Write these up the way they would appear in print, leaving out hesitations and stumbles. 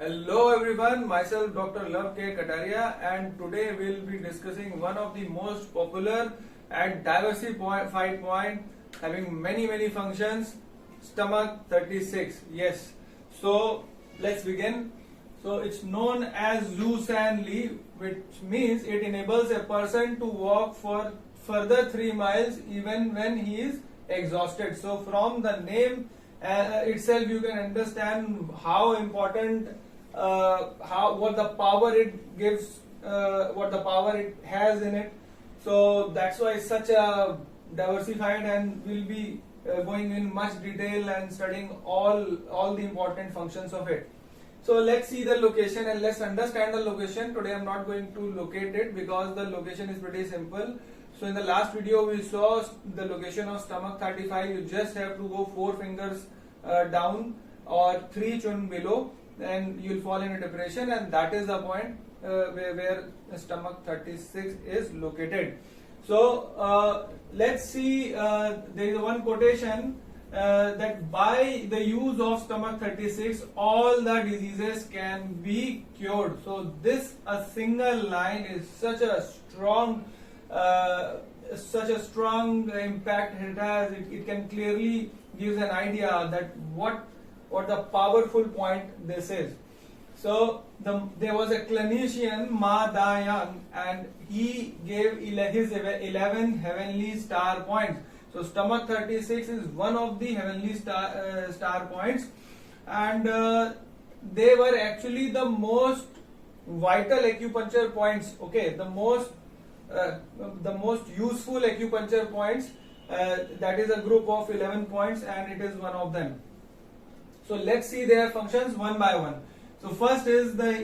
Hello everyone, myself Dr. Love K. Kataria, and today we'll be discussing one of the most popular and diversified point having many functions, stomach 36. Yes, so let's begin. So it's known as Zu San Li, which means it enables a person to walk for further 3 miles even when he is exhausted. So from the name itself you can understand how important what the power it gives, what the power it has in it. So that's why it's such a diversified, and we'll be going in much detail and studying all the important functions of it. So let's see the location and let's understand the location. Today I'm not going to locate it because the location is pretty simple. So in the last video we saw the location of stomach 35. You just have to go 4 fingers down or 3 chun below, and you'll fall in a depression, and that is the point where stomach 36 is located. So let's see, there is one quotation that by the use of stomach 36 all the diseases can be cured. So this a single line is such a strong impact it has. It can clearly gives an idea that what the powerful point this is. So there was a clinician, Ma Da-Yang, and he gave his 11 heavenly star points. So stomach 36 is one of the heavenly star points, and they were actually the most vital acupuncture points. Okay, the most useful acupuncture points. That is a group of 11 points, and it is one of them. So let's see their functions one by one. So first is the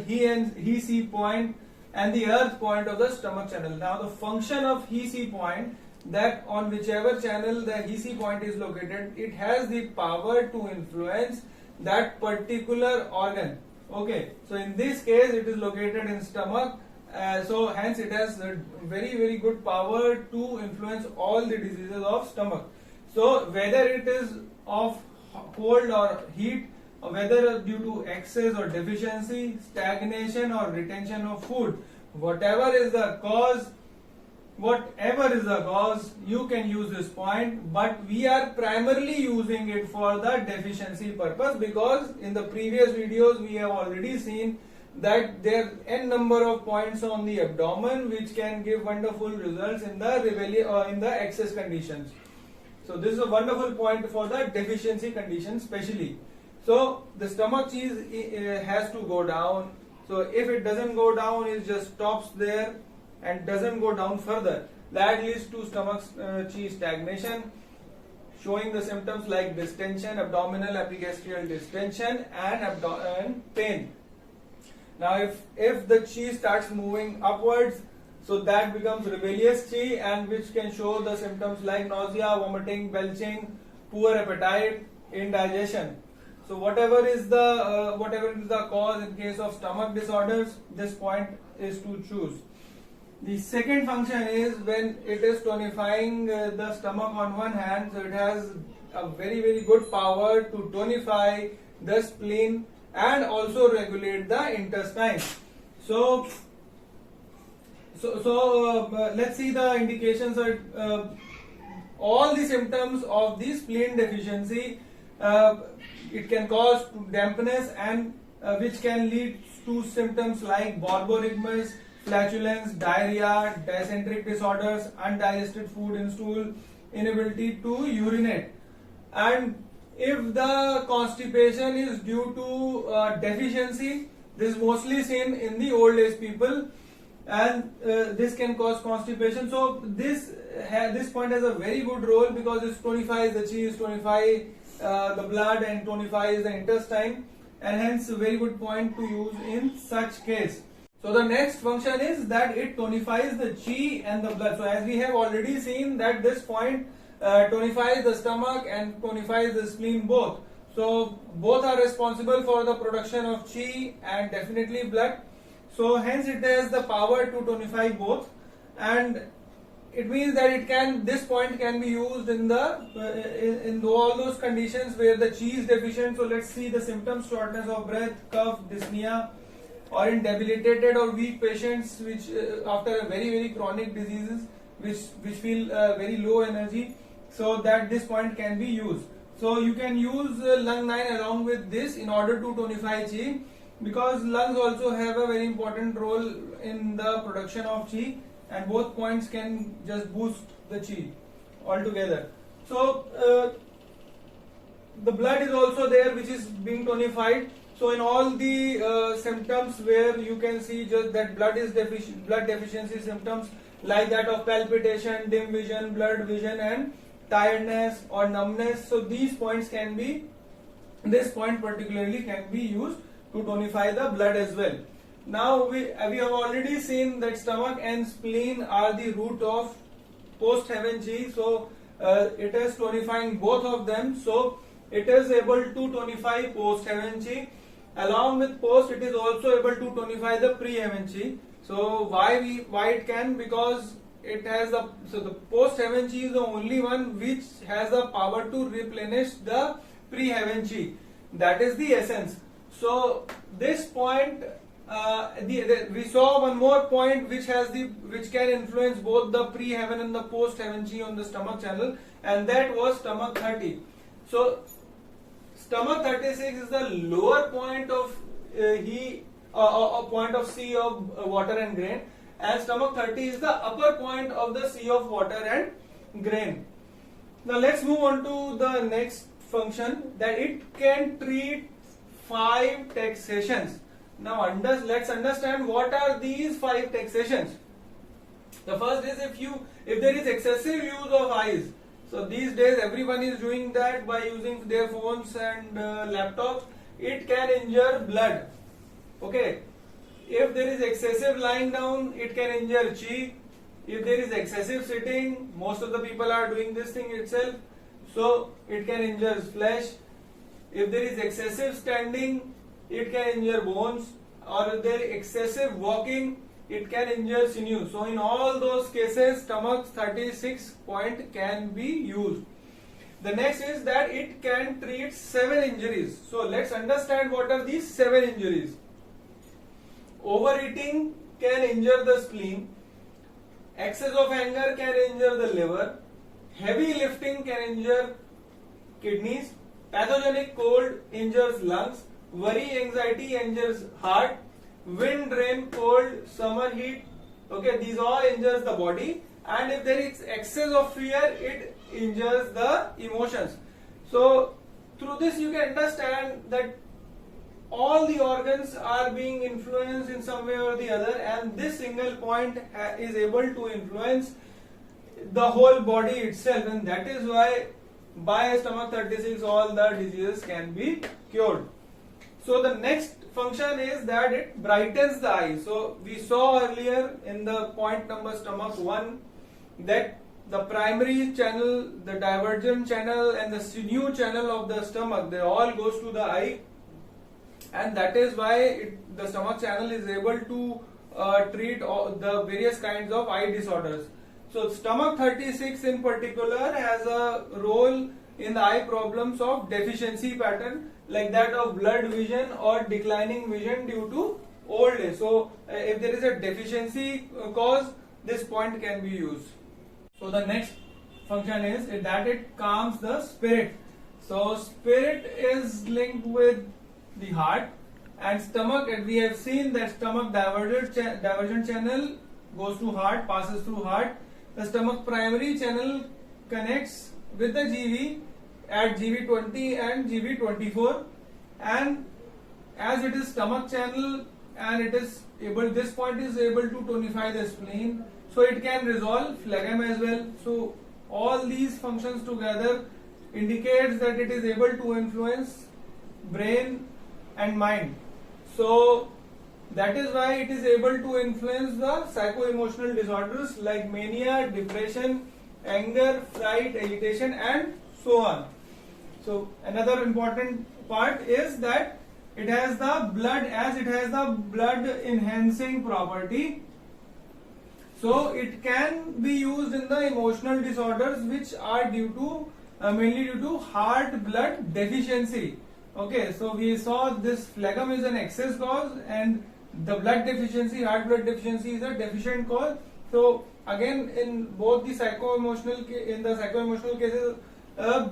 He point and the earth point of the stomach channel. Now the function of He point, that on whichever channel the He point is located, it has the power to influence that particular organ. Okay, so in this case it is located in stomach. So hence it has a very good power to influence all the diseases of stomach. So whether it is of cold or heat, or whether due to excess or deficiency, stagnation or retention of food, whatever is the cause, you can use this point, but we are primarily using it for the deficiency purpose, because in the previous videos we have already seen that there are n number of points on the abdomen which can give wonderful results in the rebellion or in the excess conditions. So this is a wonderful point for the deficiency condition especially. So the stomach cheese has to go down. So if it doesn't go down, it just stops there and doesn't go down further. That leads to stomach cheese stagnation, showing the symptoms like distension, abdominal epigastrial distension, and pain. Now if the chi starts moving upwards, so that becomes rebellious chi, and which can show the symptoms like nausea, vomiting, belching, poor appetite, indigestion. So whatever is the cause in case of stomach disorders, this point is to choose. The second function is when it is tonifying the stomach on one hand, so it has a very good power to tonify the spleen and also regulate the intestine. So let's see the indications. All the symptoms of the spleen deficiency, it can cause dampness, and which can lead to symptoms like borborygmus, flatulence, diarrhea, dysenteric disorders, undigested food in stool, inability to urinate. And if the constipation is due to deficiency, this is mostly seen in the old age people, and this can cause constipation. So this point has a very good role because it tonifies the cheese, tonifies the blood, and tonifies the intestine, and hence a very good point to use in such case. So the next function is that it tonifies the chi and the blood. So as we have already seen that this point tonifies the stomach and tonifies the spleen both. So both are responsible for the production of chi and definitely blood. So hence it has the power to tonify both, and it means that this point can be used in all those conditions where the chi is deficient. So let's see the symptoms: shortness of breath, cough, dyspnea, or in debilitated or weak patients which after a very chronic diseases which feel very low energy, so that this point can be used. So you can use lung 9 along with this in order to tonify chi, because lungs also have a very important role in the production of chi, and both points can just boost the chi altogether. So the blood is also there which is being tonified. So in all the symptoms where you can see just that blood deficiency symptoms like that of palpitation, dim vision, blurred vision, and tiredness or numbness, so these points can be, this point particularly can be used to tonify the blood as well. Now we have already seen that stomach and spleen are the root of post heaven chi, so it is tonifying both of them, so it is able to tonify post heaven chi. Along with post, it is also able to tonify the pre heaven chi. So why it can? Because it has the post heaven chi is the only one which has the power to replenish the pre heaven chi. That is the essence. So this point, we saw one more point which can influence both the pre heaven and the post heaven chi on the stomach channel, and that was stomach 30. So stomach 36 is the lower point of point of sea of water and grain, and stomach 30 is the upper point of the sea of water and grain. Now let's move on to the next function, that it can treat 5 taxations. Now let's understand what are these 5 taxations. The first is if there is excessive use of eyes. So these days everyone is doing that by using their phones and laptops. It can injure blood. Okay. If there is excessive lying down, it can injure chi. If there is excessive sitting, most of the people are doing this thing itself, so it can injure flesh. If there is excessive standing, it can injure bones, or if there is excessive walking, it can injure sinew. So in all those cases, stomach 36 point can be used. The next is that it can treat 7 injuries. So let's understand what are these 7 injuries. Overeating can injure the spleen. Excess of anger can injure the liver. Heavy lifting can injure kidneys. Pathogenic cold injures lungs. Worry, anxiety injures heart. Wind, rain, cold, summer heat, okay, these all injures the body. And if there is excess of fear, it injures the emotions. So through this you can understand that all the organs are being influenced in some way or the other, and this single point is able to influence the whole body itself, and that is why by stomach 36 all the diseases can be cured. So the next function is that it brightens the eye. So we saw earlier in the point number stomach 1 that the primary channel, the divergent channel, and the sinew channel of the stomach, they all goes to the eye, and that is why the stomach channel is able to treat all the various kinds of eye disorders. So stomach 36 in particular has a role in the eye problems of deficiency pattern, like that of blurred vision or declining vision due to old age. So if there is a deficiency cause, this point can be used. So the next function is that it calms the spirit. So spirit is linked with the heart and stomach, and we have seen that stomach divergent channel goes to heart, passes through heart. The stomach primary channel connects with the GV at GV20 and GV24, and as it is stomach channel and it is able, this point is able to tonify the spleen, so it can resolve phlegm as well. So all these functions together indicates that it is able to influence brain and mind. So that is why it is able to influence the psycho-emotional disorders like mania, depression, anger, fright, agitation, and so on. So another important part is that it has the blood enhancing property. So it can be used in the emotional disorders which are due to mainly due to heart blood deficiency. Okay, so we saw this phlegm is an excess cause and the blood deficiency, heart blood deficiency is a deficient cause. So again, in both the psycho-emotional cases,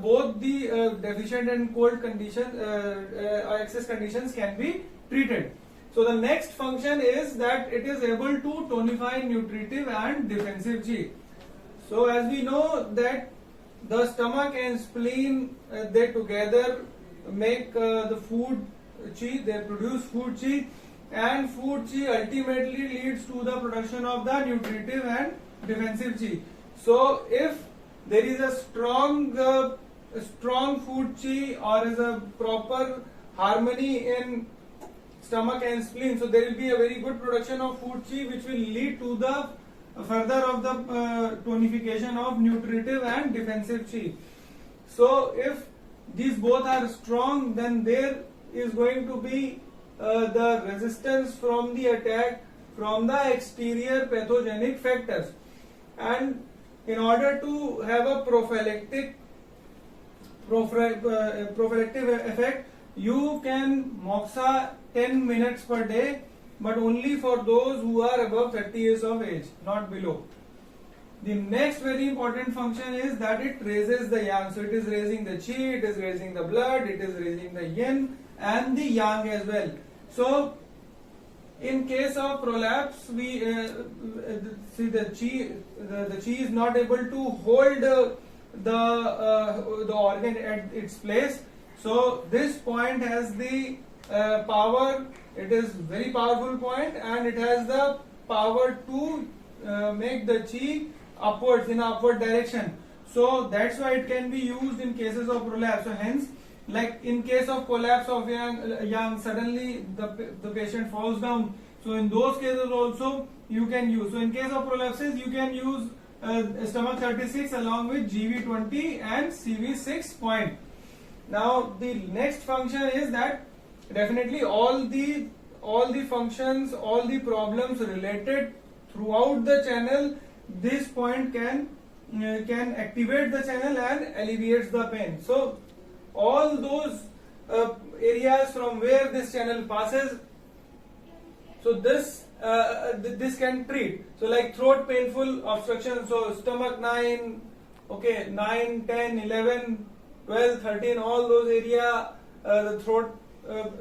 both the deficient and cold conditions or excess conditions can be treated. So the next function is that it is able to tonify nutritive and defensive chi. So as we know that the stomach and spleen they together make the food chi, they produce food chi, and food chi ultimately leads to the production of the nutritive and defensive chi. So if there is a strong food chi or is a proper harmony in stomach and spleen, so there will be a very good production of food chi which will lead to the further of the tonification of nutritive and defensive chi. So if these both are strong, then there is going to be the resistance from the attack from the exterior pathogenic factors, and in order to have a prophylactic effect, you can moxa 10 minutes per day, but only for those who are above 30 years of age, not below. The next very important function is that it raises the yang. So it is raising the chi, it is raising the blood, it is raising the yin and the yang as well. So in case of prolapse, we see the chi is not able to hold the organ at its place. So this point has the power. It is very powerful point, and it has the power to make the chi upwards in an upward direction. So that's why it can be used in cases of prolapse. So hence, like in case of collapse of yang, suddenly the patient falls down. So in those cases also you can use. So in case of prolapses, you can use stomach 36 along with GV20 and CV6 point. Now the next function is that definitely all the functions, all the problems related throughout the channel, this point can activate the channel and alleviates the pain. So all those areas from where this channel passes, so this can treat. So like throat painful obstruction, so stomach 9, okay, 9, 10, 11, 12, 13, all those area, the throat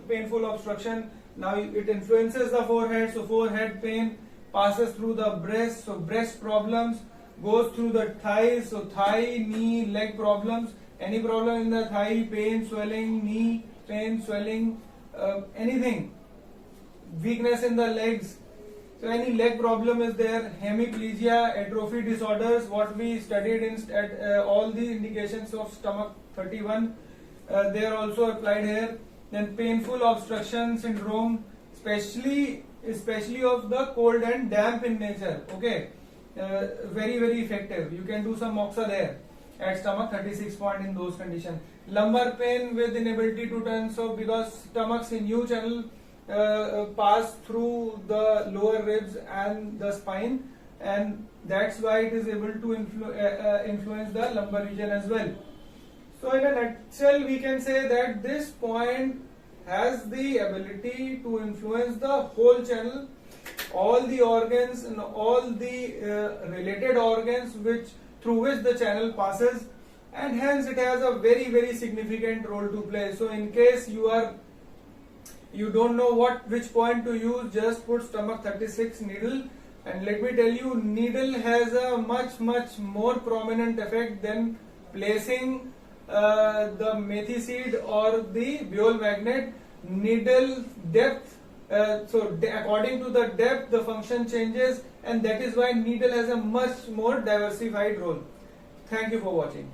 painful obstruction. Now it influences the forehead, so forehead pain passes through the breast, so breast problems goes through the thighs, so thigh, knee, leg problems. Any problem in the thigh, pain, swelling, knee pain, swelling, anything, weakness in the legs. So any leg problem is there, hemiplegia, atrophy disorders, what we studied in all the indications of stomach 31, they are also applied here. Then painful obstruction syndrome, especially of the cold and damp in nature. Okay, very effective. You can do some moxa there at stomach 36 point in those conditions. Lumbar pain with inability to turn. So because stomach's new channel pass through the lower ribs and the spine, and that's why it is able to influence the lumbar region as well. So in a nutshell, we can say that this point has the ability to influence the whole channel, all the organs and all the related organs through which the channel passes, and hence it has a very significant role to play. So in case you don't know which point to use, just put stomach 36 needle, and let me tell you, needle has a much more prominent effect than placing the methi seed or the Biol magnet. Needle depth, according to the depth the function changes, and that is why needle has a much more diversified role. Thank you for watching.